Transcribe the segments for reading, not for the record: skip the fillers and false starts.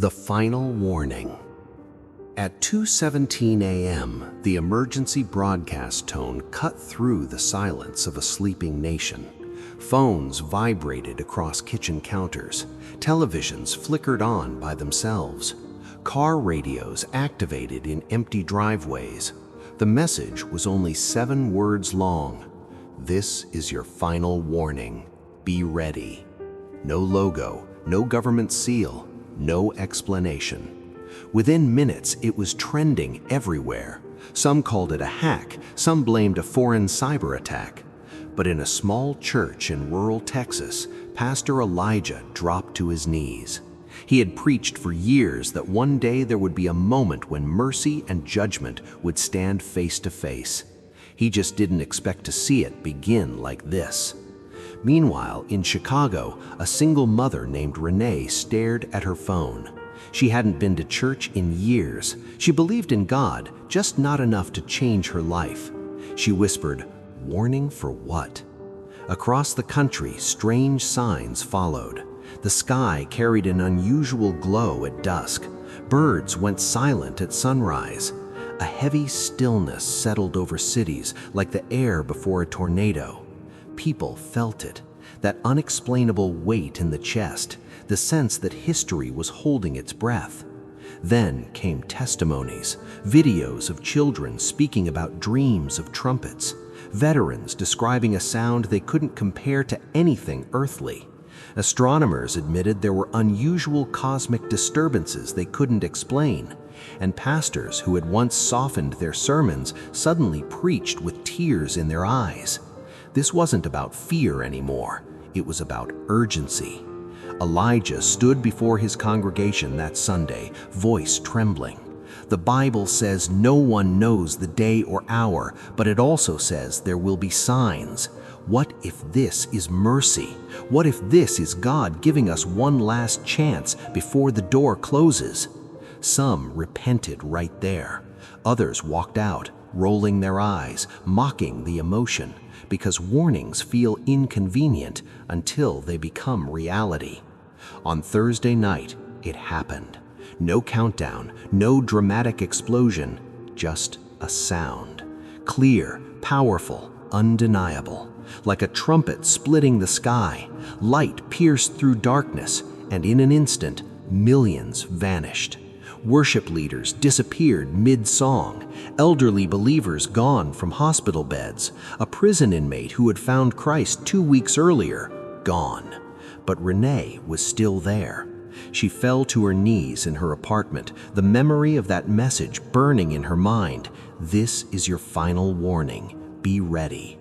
The final warning. At 2:17 a.m., the emergency broadcast tone cut through the silence of a sleeping nation. Phones vibrated across kitchen counters. Televisions flickered on by themselves. Car radios activated in empty driveways. The message was only 7 words long. This is your final warning. Be ready. No logo, no government seal, no explanation. Within minutes, it was trending everywhere. Some called it a hack, some blamed a foreign cyber attack. But in a small church in rural Texas, Pastor Elijah dropped to his knees. He had preached for years that one day there would be a moment when mercy and judgment would stand face to face. He just didn't expect to see it begin like this. Meanwhile, in Chicago, a single mother named Renee stared at her phone. She hadn't been to church in years. She believed in God, just not enough to change her life. She whispered, "Warning for what?" Across the country, strange signs followed. The sky carried an unusual glow at dusk. Birds went silent at sunrise. A heavy stillness settled over cities like the air before a tornado. People felt it, that unexplainable weight in the chest, the sense that history was holding its breath. Then came testimonies, videos of children speaking about dreams of trumpets, veterans describing a sound they couldn't compare to anything earthly. Astronomers admitted there were unusual cosmic disturbances they couldn't explain, and pastors who had once softened their sermons suddenly preached with tears in their eyes. This wasn't about fear anymore, it was about urgency. Elijah stood before his congregation that Sunday, voice trembling. The Bible says no one knows the day or hour, but it also says there will be signs. What if this is mercy? What if this is God giving us one last chance before the door closes? Some repented right there. Others walked out, rolling their eyes, mocking the emotion, because warnings feel inconvenient until they become reality. On Thursday night, it happened. No countdown, no dramatic explosion, just a sound. Clear, powerful, undeniable. Like a trumpet splitting the sky, light pierced through darkness, and in an instant, millions vanished. Worship leaders disappeared mid-song, elderly believers gone from hospital beds, a prison inmate who had found Christ 2 weeks earlier, gone. But Renee was still there. She fell to her knees in her apartment, the memory of that message burning in her mind. This is your final warning. Be ready.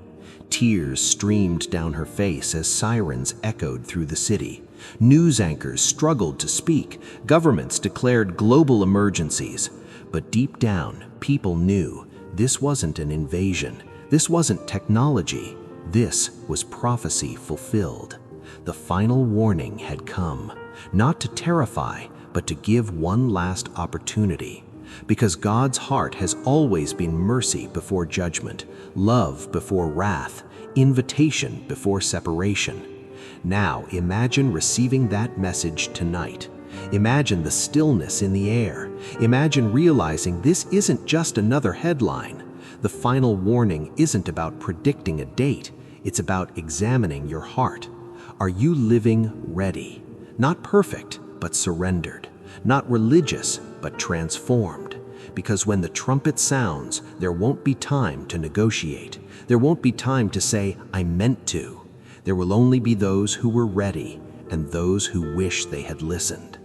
Tears streamed down her face as sirens echoed through the city. News anchors struggled to speak. Governments declared global emergencies. But deep down, people knew this wasn't an invasion. This wasn't technology. This was prophecy fulfilled. The final warning had come, not to terrify, but to give one last opportunity. Because God's heart has always been mercy before judgment, love before wrath, invitation before separation. Now imagine receiving that message tonight. Imagine the stillness in the air. Imagine realizing this isn't just another headline. The final warning isn't about predicting a date. It's about examining your heart. Are you living ready? Not perfect, but surrendered. Not religious, but transformed. Because when the trumpet sounds, there won't be time to negotiate. There won't be time to say, "I meant to." There will only be those who were ready and those who wish they had listened.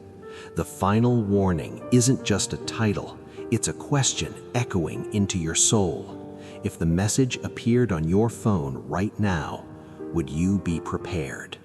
The final warning isn't just a title, it's a question echoing into your soul. If the message appeared on your phone right now, would you be prepared?